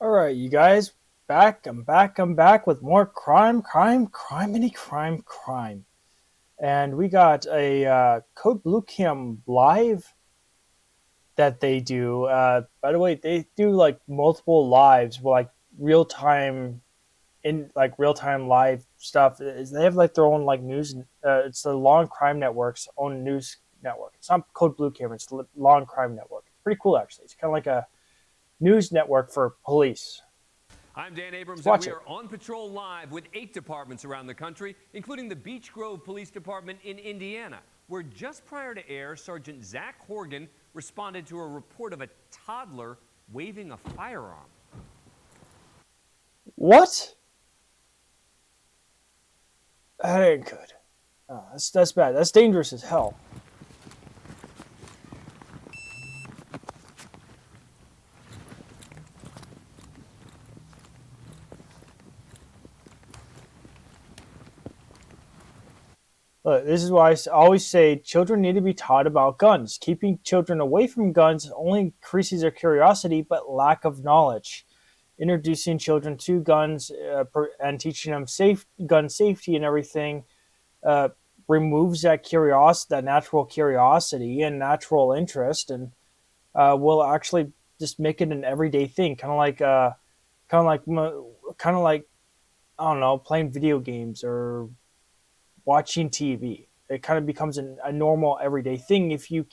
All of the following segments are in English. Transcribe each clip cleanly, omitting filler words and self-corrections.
All right, you guys, back. I'm back with more crime. And we got a Code Blue Cam live that they do. By the way, they do like multiple lives, like real time real time live stuff. They have like their own like news. It's the Law and Crime Network's own news network. It's not Code Blue Cam. It's Law and Crime Network. It's pretty cool actually. It's kind of like a news network for police. I'm Dan Let's Abrams, and watch we it. are on patrol live with 8 departments around the country, including the Beech Grove Police Department in Indiana, where just prior to air, Sergeant Zach Horgan responded to a report of a toddler waving a firearm. What? That ain't good. Oh, that's bad. That's dangerous as hell. Look, this is why I always say children need to be taught about guns. Keeping children away from guns only increases their curiosity, but lack of knowledge. Introducing children to guns and teaching them gun safety and everything uh, removes that curiosity, that natural curiosity and natural interest, and will actually just make it an everyday thing, kind of like, kind of like I don't know, playing video games or watching TV. It kind of becomes a normal everyday thing if you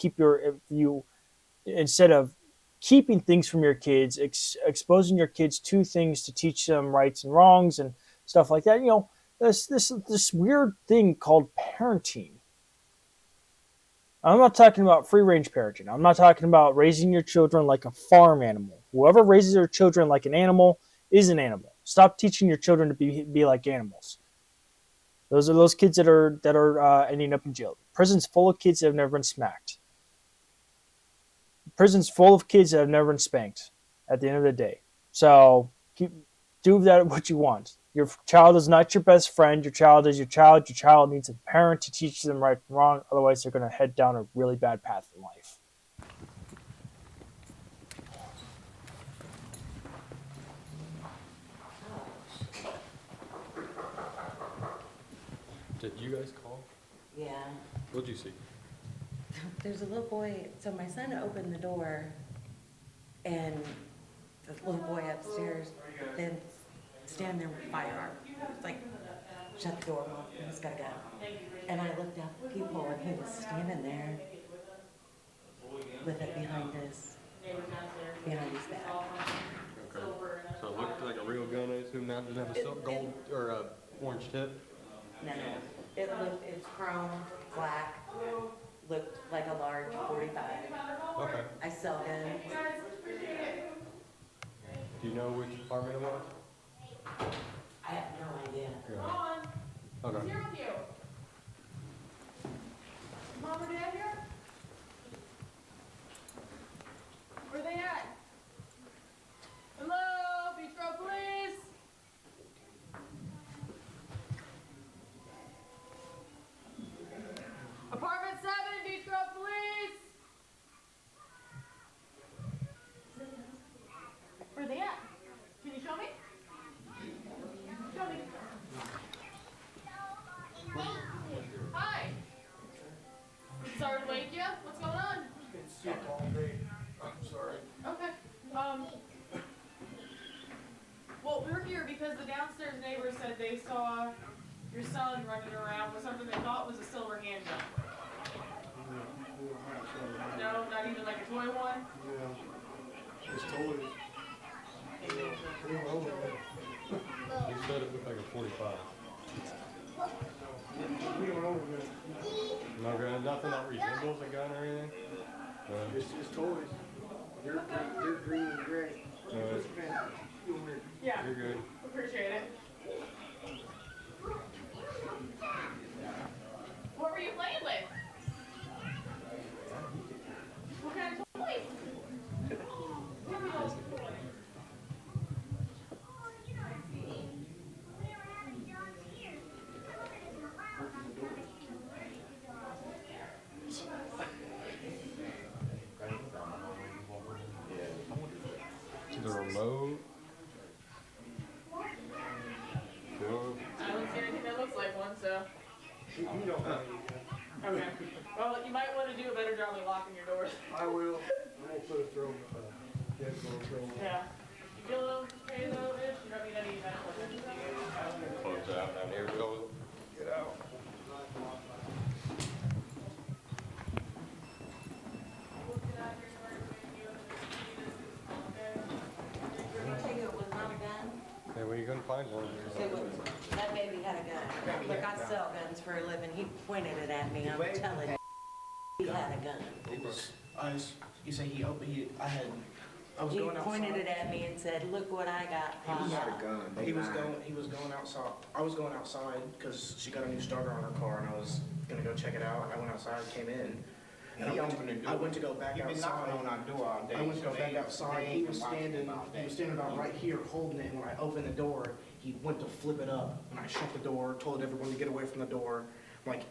instead of keeping things from your kids, exposing your kids to things to teach them rights and wrongs and stuff like that. You know, this weird thing called parenting. I'm not talking about free range parenting. I'm not talking about raising your children like a farm animal. Whoever raises their children like an animal is an animal. Stop teaching your children to be like animals. Those are those kids that are ending up in jail. Prisons full of kids that have never been smacked. Prisons full of kids that have never been spanked. At the end of the day, so do that what you want. Your child is not your best friend. Your child is your child. Your child needs a parent to teach them right from wrong. Otherwise, they're going to head down a really bad path in life. Did you guys call? Yeah, What'd you see? there's a little boy, so my son opened the door and the little boy upstairs then standing there with a firearm. It's like, shut the door, Mom, he's got a gun. And I looked out the peephole and he was standing there with it behind his back. Okay. So it looked like a real gun, I assume. Now didn't have a silk gold or a orange tip. No, it's chrome, black, looked like a large 45. Okay. I sell guns. Do you know which department it was? I have no idea. Yeah. Okay. Here with you. Mom or Dad here? Where are they at? Hello, Beech Grove Police. Apartment 7, Beech Grove Police. Where are they at? Can you show me? Show me. Hi. Sorry to wake you. What's going on? Been sick all day. I'm sorry. Okay. Well, we're here because the downstairs neighbors said they saw your son running around with something they thought was a silver handgun. No, not even like a toy one? Yeah. It's toys. He said it looked like a 45. We went over there. No gun, nothing that resembles a gun or anything? No. It's toys. They're green and gray. No, it's, Yeah. you're good. Appreciate it. What were you playing with? What kind of toys? The remote. You don't have any gun. Okay. Well, you might want to do a better job of locking your doors. I will. I'm gonna put a throw, dead throw. Yeah. You feel a little pain though, ish? You don't need any medical attention, do you? Close it out down here. Go. Get out. You think it was not a gun? Yeah, well, you couldn't find one. It was, that baby had a gun. Look, I sell guns for a living. He pointed it at me. I'm telling you, he had a gun. It was us. You say he opened. I was He going outside. pointed it at me and said, "Look what I got." He Papa." had a gun. He was going outside. I was going outside because she got a new starter on her car, and I was gonna go check it out. I went outside, came in, and He I opened the door. went to go back You've been outside. knocking on our door all day. I went to go so back they outside. ain't He been was watching standing. about He that. was standing about right here holding it. And when I opened the door, he went to flip it up, and I shut the door. Told everyone to get away from the door. Like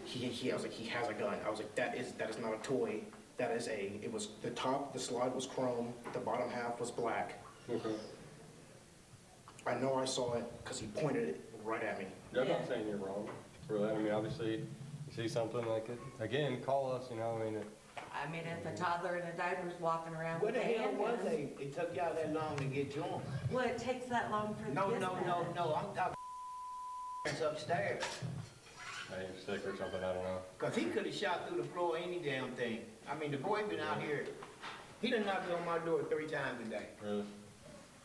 I was like, he has a gun. I was like, that is not a toy. That is it was the top, the slide was chrome, the bottom half was black. Okay. I know I saw it because he pointed it right at me. I'm not saying you're wrong for that. I mean, obviously, you see something like it, again, call us, you know, I mean, I mean, if a toddler in a diaper's walking around Where with the a hell was handgun. they? It took y'all that long to get to them. Well, it takes that long for the No, kids no, to no, happen. no, I'm talking it's upstairs. maybe you're sick or something, I don't know. Cause he could've shot through the floor any damn thing. I mean, the boy been out here, he done knocked on my door 3 times a day. Really?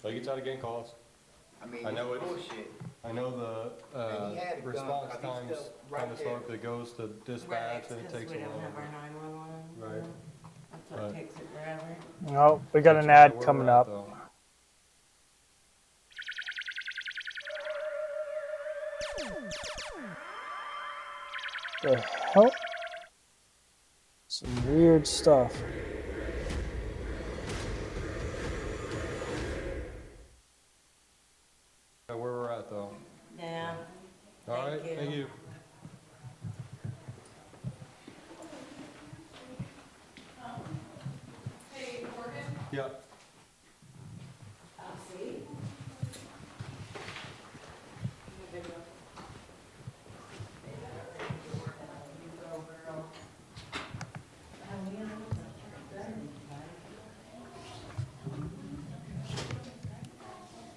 Well, you gets out again, call us. I mean, I know it's it's- bullshit. I know the, And he had a gun, response 'cause he's times still right kind of there. slow, if it goes to Right, dispatch and it because takes we a don't while. have our 911. Right. That's what Right. takes it forever. Oh, we got an That's ad where coming we're at, up. though. The hell? Some weird stuff. Where we're at, though. Yeah. All right, Thank thank you. you. Hey, Morgan? Yeah. See?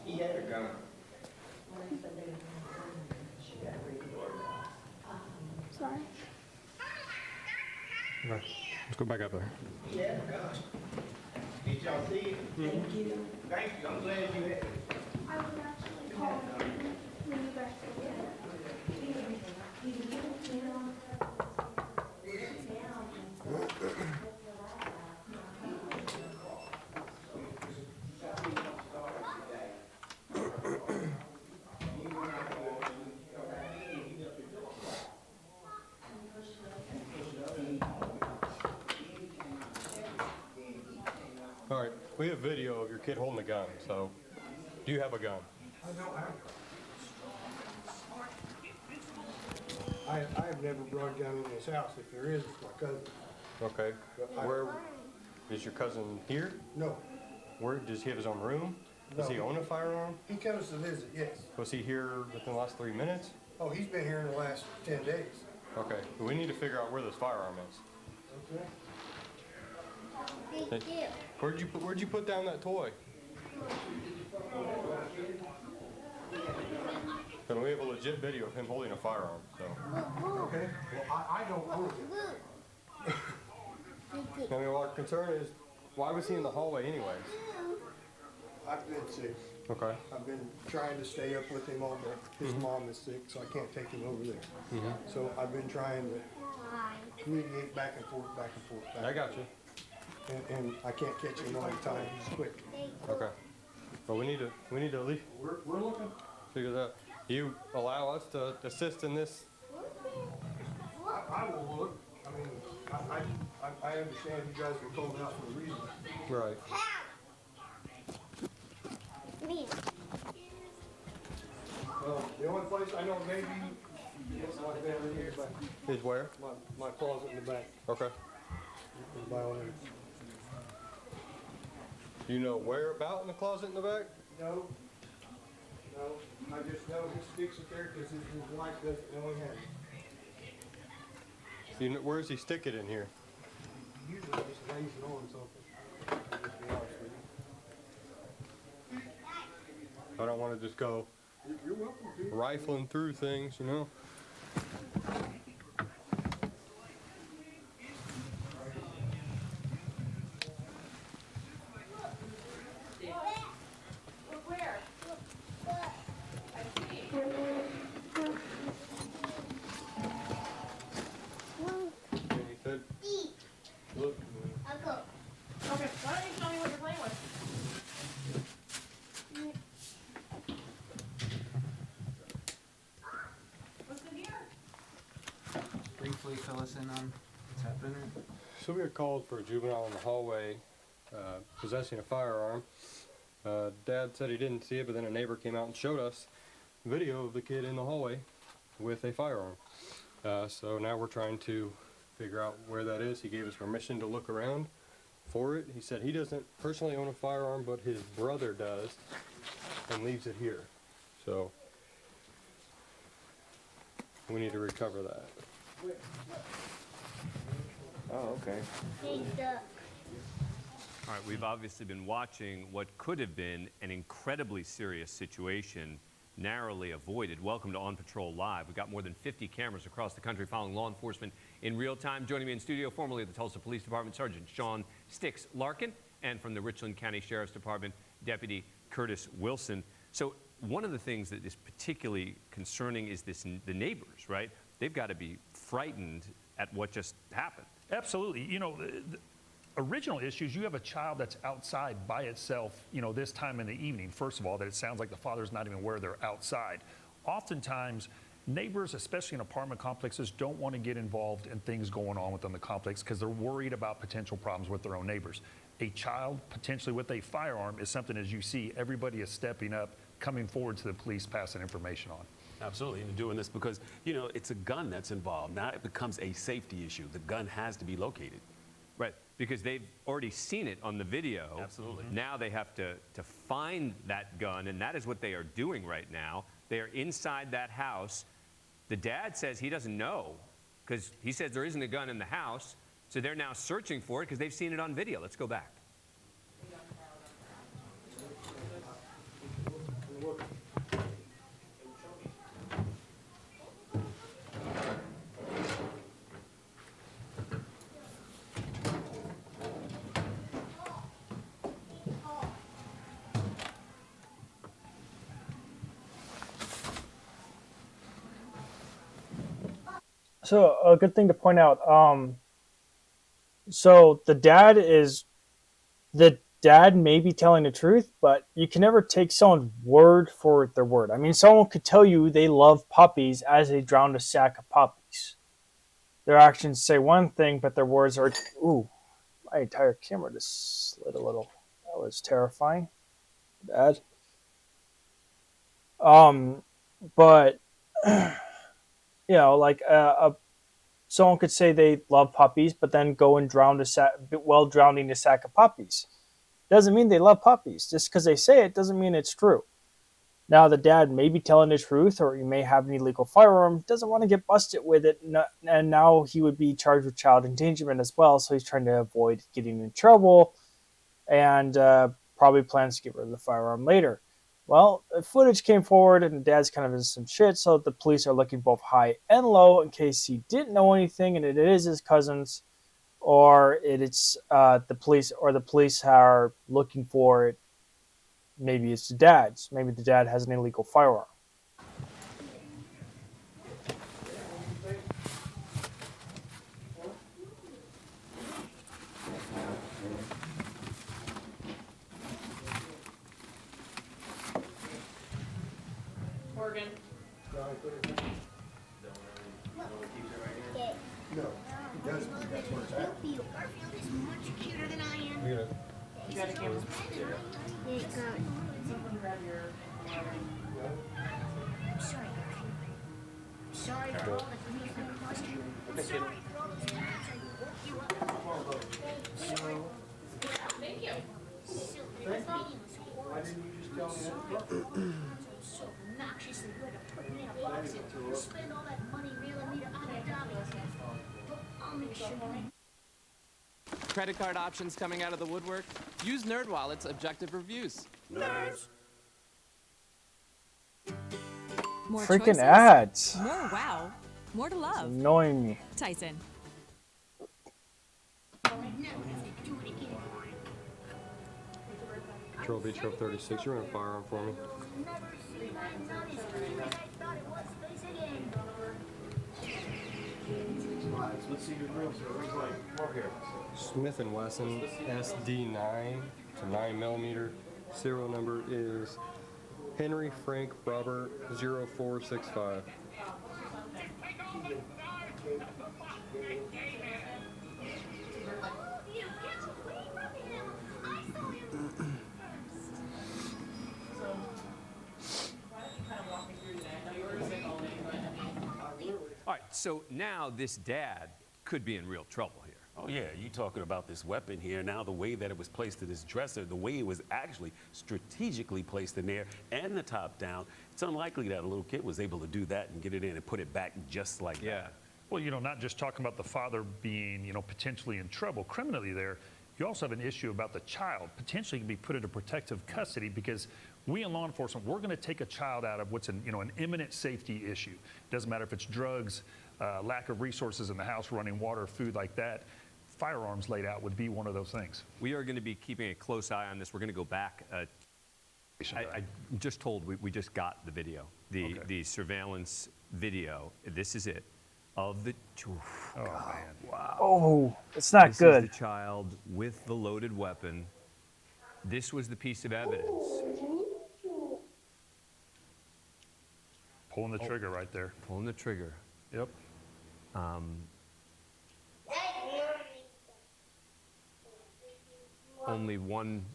He had a gun. Sorry. Right. Let's go back up there. He had a gun. Did y'all see it? Thank you. Thank you, I'm glad you had it. I was actually calling when you guys were there. All right, we have video of your kid holding a gun, so do you have a gun? I have never brought a gun in this house. If there is, it's my cousin. Okay. Where, is your cousin here? No, Where, does he have his own room? Does he No. own a firearm? he comes to visit, yes. Was he here within the last 3 minutes? Oh, he's been here in the last 10 days. Okay, we need to figure out where this firearm is. Okay. Thank you. Where'd you put down that toy? And we have a legit video of him holding a firearm, so. Okay, well, I don't own it. I mean, well, our concern is, why was he in the hallway anyways? I've been sick. Okay. I've been trying to stay up with him all day. His mom is sick, so I can't take him over there. So I've been trying to communicate back and forth, back and forth. I got you. And I can't catch him all the time. He's quick. Okay. But we need to at least We're looking. figure that out. Do you allow us to assist in this? I will look. I mean, I understand you guys were called out for a reason. Right. Me. The only place I know maybe is my bedroom in the back. Is where? My closet in the back. Okay. Is by all in. Do you know where about in the closet in the back? No. I just know he sticks it there because his wife doesn't know he has it. Where does he stick it in here? Usually just lays it on something. To be honest with you. I don't want to just go You're welcome to. rifling through things, you know? Look where? I see. And he said, look. Okay, why don't you tell me what you're playing with? What's in here? Briefly fill us in on what's happening. So we were called for a juvenile in the hallway possessing a firearm. Dad said he didn't see it, but then a neighbor came out and showed us video of the kid in the hallway with a firearm. So now we're trying to figure out where that is. He gave us permission to look around for it. He said he doesn't personally own a firearm, but his brother does and leaves it here. So we need to recover that. Oh, okay. All right, we've obviously been watching what could have been an incredibly serious situation narrowly avoided. Welcome to On Patrol Live. We've got more than 50 cameras across the country following law enforcement in real time. Joining me in studio, formerly of the Tulsa Police Department, Sergeant Sean Sticks Larkin, and from the Richland County Sheriff's Department, Deputy Curtis Wilson. So one of the things that is particularly concerning is the neighbors, right? They've got to be frightened at what just happened. Absolutely. You know, the original issues, you have a child that's outside by itself, you know, this time in the evening. First of all, that it sounds like the father's not even aware they're outside. Oftentimes, neighbors, especially in apartment complexes, don't want to get involved in things going on within the complex because they're worried about potential problems with their own neighbors. A child potentially with a firearm is something, as you see, everybody is stepping up, coming forward to the police, passing information on. Absolutely, and doing this because, you know, it's a gun that's involved. Now it becomes a safety issue. The gun has to be located. Right, because they've already seen it on the video. Absolutely. Now they have to find that gun, and that is what they are doing right now. They are inside that house. The dad says he doesn't know because he says there isn't a gun in the house, so they're now searching for it because they've seen it on video. Let's go back. So a good thing to point out. So the dad may be telling the truth, but you can never take someone's word for their word. I mean, someone could tell you they love puppies as they drowned a sack of puppies. Their actions say one thing, but their words are, ooh, my entire camera just slid a little. That was terrifying. Bad. But you know, like someone could say they love puppies, but then go and drowning a sack of puppies. Doesn't mean they love puppies. Just because they say it doesn't mean it's true. Now the dad may be telling the truth, or he may have an illegal firearm, doesn't want to get busted with it, and now he would be charged with child endangerment as well. So he's trying to avoid getting in trouble, and probably plans to get rid of the firearm later. Well, the footage came forward, and the dad's kind of in some shit, so the police are looking both high and low in case he didn't know anything, and it is his cousin's, or it's the police are looking for it. Maybe it's the dad's. Maybe the dad has an illegal firearm. Oregon. No, he does, but that's where it's at. Garfield is much cuter than I am. We're gonna You got a camera. Yeah, it's coming. Someone grab your. I'm sorry, Garfield. I'm sorry for all the grief and caused you. I'm sorry for all those times I woke you up. Sorry. Thank you. Silly. This meeting was horrible. I'm sorry for all the times I was so obnoxiously good at putting me in a box and spend all that money reeling me to Abu Dhabi. Credit card options coming out of the woodwork? Use NerdWallet's objective reviews. Nerds. More Freaking choices, ads. more wow, more to It's love. annoying me. Tyson. Patrol Beach Road 36, you run a firearm for me. Let's see your drill, sir. Looks like, come over here. Smith & Wesson SD9, it's a 9mm. Serial number is Henry Frank Robert 0465. All right, so now this dad could be in real trouble here. Oh yeah, you talking about this weapon here. Now the way that it was placed in this dresser, the way it was actually strategically placed in there and the top down, it's unlikely that a little kid was able to do that and get it in and put it back just like that. Well, not just talking about the father being, potentially in trouble criminally there, you also have an issue about the child potentially can be put into protective custody because we in law enforcement, we're going to take a child out of what's an imminent safety issue. Doesn't matter if it's drugs, lack of resources in the house, running water, food like that. Firearms laid out would be one of those things. We are going to be keeping a close eye on this. We're going to go back. I'm just told we just got the video, the surveillance video. This is it of the. Oh man! Wow. Oh, it's not this good. This is the child with the loaded weapon. This was the piece of evidence. Pulling the trigger right there. Pulling the trigger. Yep. Only one.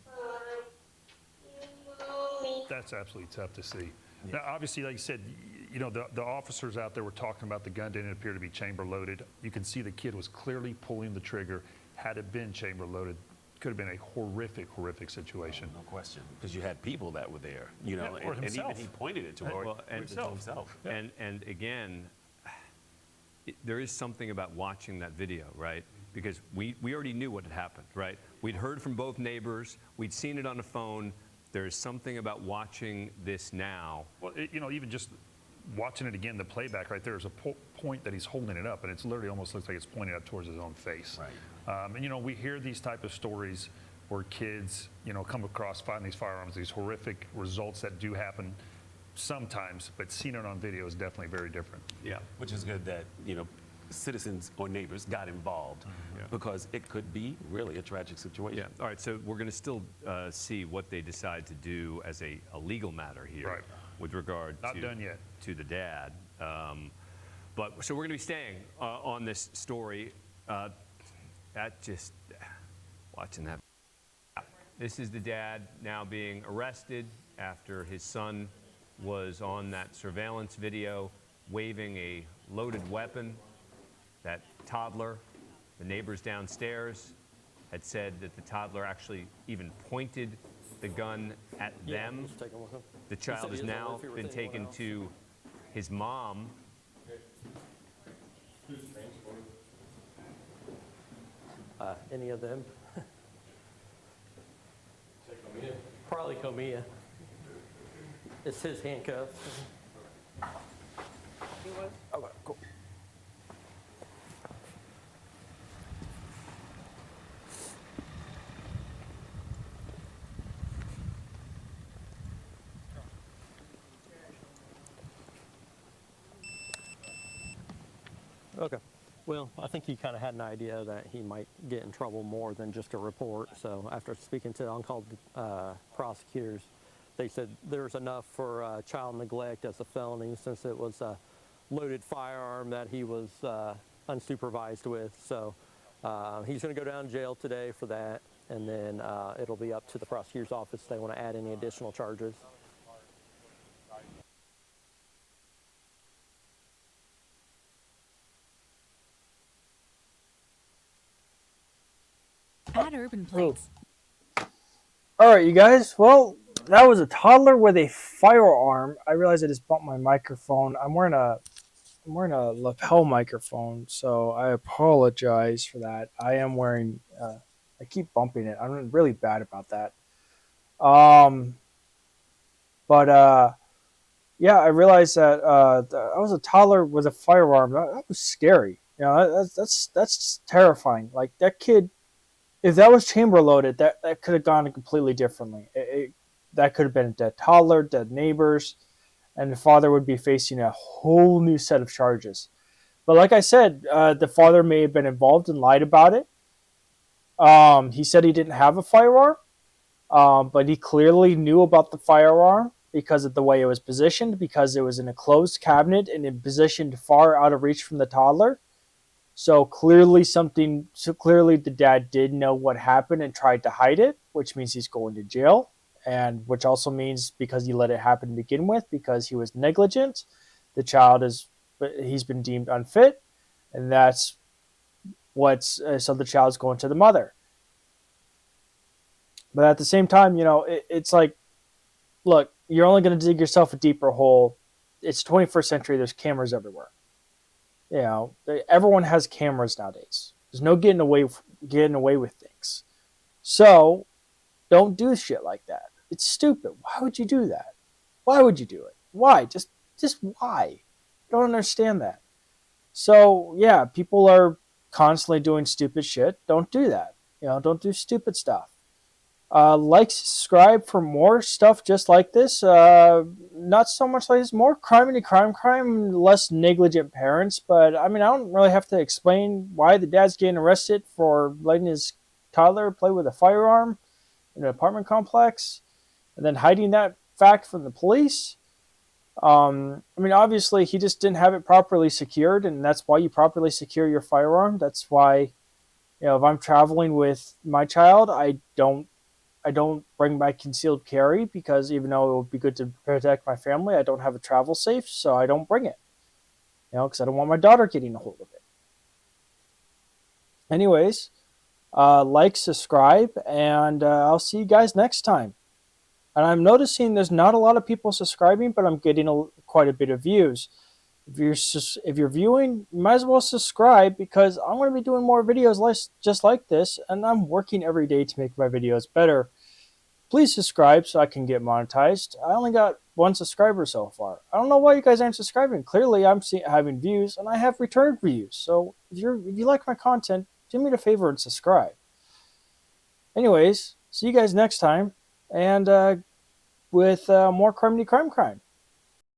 That's absolutely tough to see. Now, obviously, like you said, the officers out there were talking about the gun didn't appear to be chamber loaded. You can see the kid was clearly pulling the trigger. Had it been chamber loaded, could have been a horrific, horrific situation. No question, because you had people that were there, or and himself. even he pointed it to himself. Yeah. And again, there is something about watching that video, right? Because we already knew what had happened, right? We'd heard from both neighbors. We'd seen it on the phone. There's something about watching this now. Well, even just watching it again, the playback right there is a point that he's holding it up, and it's literally almost looks like it's pointed up towards his own face. Right. And we hear these type of stories where kids, come across finding these firearms, these horrific results that do happen sometimes, but seeing it on video is definitely very different. Yeah, which is good that citizens or neighbors got involved because it could be really a tragic situation. Yeah. All right. So we're going to still see what they decide to do as a legal matter here, right, with regard not done yet to the dad. But so we're going to be staying on this story. Watching that. This is the dad now being arrested after his son was on that surveillance video waving a loaded weapon. That toddler, the neighbors downstairs, had said that the toddler actually even pointed the gun at them. The child has now been taken to his mom. Any of them? Probably Comia. It's his handcuffs. Okay, cool. Okay. Well, I think he kind of had an idea that he might get in trouble more than just a report. So after speaking to on-call prosecutors, they said there's enough for child neglect as a felony since it was a loaded firearm that he was unsupervised with. So he's going to go down to jail today for that, and then it'll be up to the prosecutor's office if they want to add any additional charges. Add urban plates. All right, you guys. Well, that was a toddler with a firearm. I realize I just bumped my microphone. I'm wearing a I'm wearing a lapel microphone, so I apologize for that. I am wearing. I keep bumping it. I'm really bad about that. Um, but yeah, I realized that I was a toddler with a firearm. That was scary. You know, that's terrifying. Like that kid, if that was chamber loaded, that could have gone completely differently. That could have been a dead toddler, dead neighbors, and the father would be facing a whole new set of charges. But like I said, the father may have been involved and lied about it. He said he didn't have a firearm, but he clearly knew about the firearm because of the way it was positioned, because it was in a closed cabinet and in positioned far out of reach from the toddler. So clearly something. So clearly the dad did know what happened and tried to hide it, which means he's going to jail, and which also means because he let it happen to begin with, because he was negligent, the child is he's been deemed unfit, and that's what's so the child's going to the mother. But at the same time, you know, it's like, look, you're only going to dig yourself a deeper hole. It's 21st century. There's cameras everywhere. You know, everyone has cameras nowadays. There's no getting away with things. So don't do shit like that. It's stupid. Why would you do that? Why would you do it? Why? Just why? I don't understand that. So yeah, people are constantly doing stupid shit. Don't do that. You know, don't do stupid stuff. Like, subscribe for more stuff just like this. Not so much like this, more crime, less negligent parents. But I mean, I don't really have to explain why the dad's getting arrested for letting his toddler play with a firearm in an apartment complex and then hiding that fact from the police. I mean, obviously, he just didn't have it properly secured, and that's why you properly secure your firearm. That's why, you know, if I'm traveling with my child, I don't bring my concealed carry, because even though it would be good to protect my family, I don't have a travel safe, so I don't bring it. You know, because I don't want my daughter getting a hold of it. Anyways, like, subscribe, and I'll see you guys next time. And I'm noticing there's not a lot of people subscribing, but I'm getting quite a bit of views. If you're viewing, you might as well subscribe, because I'm going to be doing more videos just like this, and I'm working every day to make my videos better. Please subscribe so I can get monetized. I only got one subscriber so far. I don't know why you guys aren't subscribing. Clearly, I'm having views, and I have returned views. So if you like my content, do me a favor and subscribe. Anyways, see you guys next time, and with more crime.